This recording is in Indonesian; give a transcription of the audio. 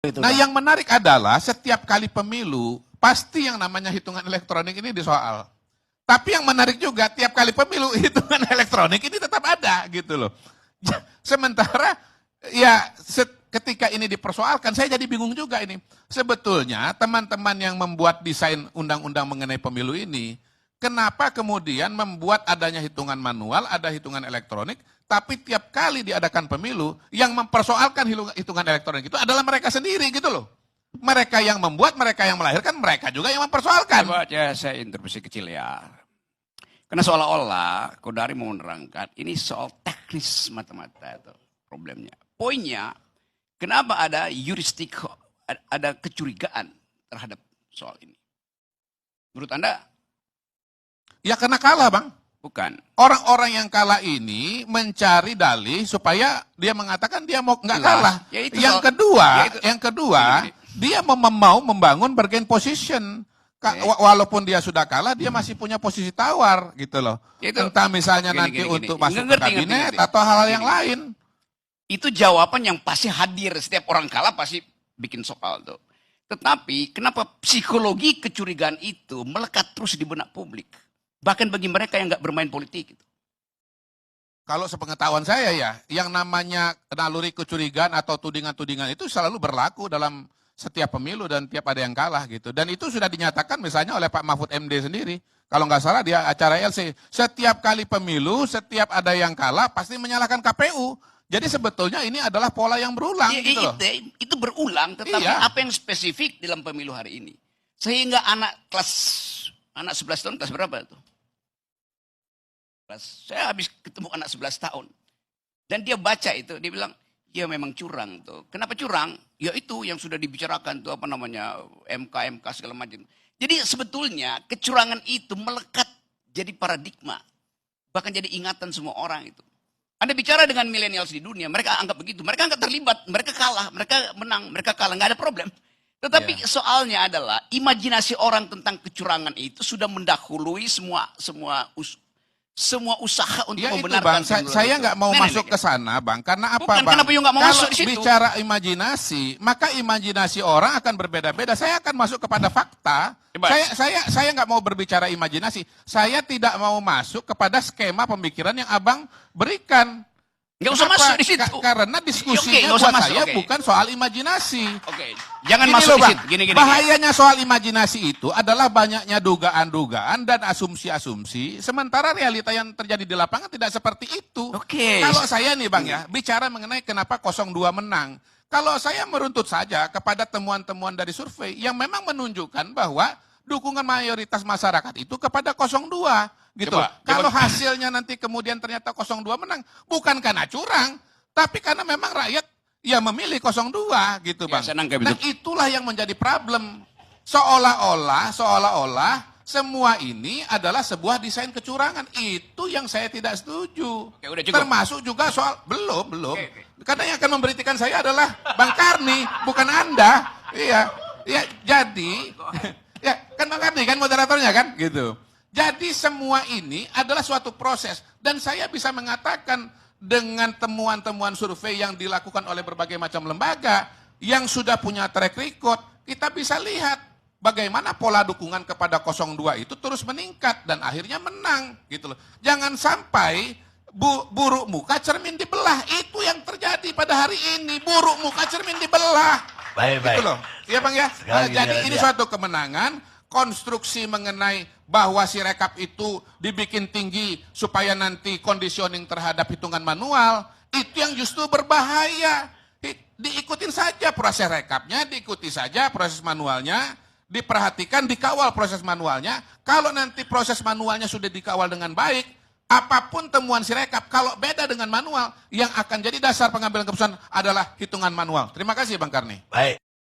Itu Nah, dah. yang menarik adalah setiap kali pemilu, pasti yang namanya hitungan elektronik ini disoal. Tapi yang menarik juga, tiap kali pemilu, hitungan elektronik ini tetap ada, gitu loh. Sementara, ya ketika ini dipersoalkan, saya jadi bingung juga ini. Sebetulnya, teman-teman yang membuat desain undang-undang mengenai pemilu ini, kenapa kemudian membuat adanya hitungan manual, ada hitungan elektronik, tapi tiap kali diadakan pemilu, yang mempersoalkan hitungan elektronik itu adalah mereka sendiri gitu loh. Mereka yang membuat, mereka yang melahirkan, mereka juga yang mempersoalkan. Coba ya, saya interupsi kecil ya. Karena seolah-olah Kodari mau menerangkan ini soal teknis mata-mata itu problemnya. Poinnya, kenapa ada jurisdik, ada kecurigaan terhadap soal ini? Menurut Anda? Ya karena kalah, Bang. Bukan. Orang-orang yang kalah ini mencari dalih supaya dia mengatakan dia mau nggak kalah. Ya itu yang kedua, dia mau membangun bargain position. Walaupun dia sudah kalah, dia masih punya posisi tawar gitu loh. Itu, entah misalnya nanti untuk masuk ke kabinet atau hal-hal yang lain. Itu jawaban yang pasti hadir. Setiap orang kalah pasti bikin soal tuh. Tetapi kenapa psikologi kecurigaan itu melekat terus di benak publik? Bahkan bagi mereka yang nggak bermain politik. Gitu. Kalau sepengetahuan saya ya, yang namanya naluri kecurigaan atau tudingan-tudingan itu selalu berlaku dalam setiap pemilu dan tiap ada yang kalah gitu. Dan itu sudah dinyatakan misalnya oleh Pak Mahfud MD sendiri. Kalau nggak salah dia acara LC. Setiap kali pemilu, setiap ada yang kalah pasti menyalahkan KPU. Jadi sebetulnya ini adalah pola yang berulang gitu loh. Itu berulang, tetapi apa yang spesifik dalam pemilu hari ini? Sehingga anak 11 tahun kelas berapa itu? Saya habis ketemu anak 11 tahun. Dan dia baca itu, dia bilang, ya memang curang tuh. Kenapa curang? Ya itu yang sudah dibicarakan tuh apa namanya MK segala macam. Jadi sebetulnya kecurangan itu melekat jadi paradigma. Bahkan jadi ingatan semua orang itu. Anda bicara dengan millennials di dunia, mereka anggap begitu. Mereka nggak terlibat, mereka kalah, mereka menang, mereka kalah, nggak ada problem. Tetapi soalnya adalah imajinasi orang tentang kecurangan itu sudah mendahului semua usaha untuk membenarkan. Bang, saya nggak mau masuk ke sana, Bang. Karena apa, Bang? Kenapa nggak mau masuk di situ? Bicara imajinasi, maka imajinasi orang akan berbeda-beda. Saya akan masuk kepada fakta. Saya nggak mau berbicara imajinasi. Saya tidak mau masuk kepada skema pemikiran yang Abang berikan. Nggak usah masuk di situ. Karena diskusinya buat saya bukan soal imajinasi. Jangan masuk di situ. Gini. Bahayanya soal imajinasi itu adalah banyaknya dugaan-dugaan dan asumsi-asumsi. Sementara realita yang terjadi di lapangan tidak seperti itu. Kalau saya nih Bang ya, bicara mengenai kenapa 02 menang. Kalau saya meruntut saja kepada temuan-temuan dari survei yang memang menunjukkan bahwa dukungan mayoritas masyarakat itu kepada 02. Gitu. Kalau hasilnya nanti kemudian ternyata 02 menang, bukan karena curang, tapi karena memang rakyat ya memilih 02 gitu Bang. Nah itulah yang menjadi problem. Seolah-olah semua ini adalah sebuah desain kecurangan. Itu yang saya tidak setuju. Termasuk juga soal, belum. Karena yang akan memberitakan saya adalah Bang Karni, bukan Anda. Iya, jadi, ya kan Bang Karni kan moderatornya kan, gitu. Jadi semua ini adalah suatu proses. Dan saya bisa mengatakan dengan temuan-temuan survei yang dilakukan oleh berbagai macam lembaga, yang sudah punya track record, kita bisa lihat bagaimana pola dukungan kepada 02 itu terus meningkat dan akhirnya menang. Gitu loh. Jangan sampai buruk muka cermin dibelah. Itu yang terjadi pada hari ini. Buruk muka cermin dibelah. Baik. Gitu loh. Iya Bang ya. Jadi ini suatu kemenangan. Konstruksi mengenai bahwa si rekap itu dibikin tinggi supaya nanti conditioning terhadap hitungan manual, itu yang justru berbahaya. Diikutin saja proses rekapnya, diikuti saja proses manualnya, diperhatikan, dikawal proses manualnya. Kalau nanti proses manualnya sudah dikawal dengan baik, apapun temuan si rekap, kalau beda dengan manual, yang akan jadi dasar pengambilan keputusan adalah hitungan manual. Terima kasih Bang Karni. Baik.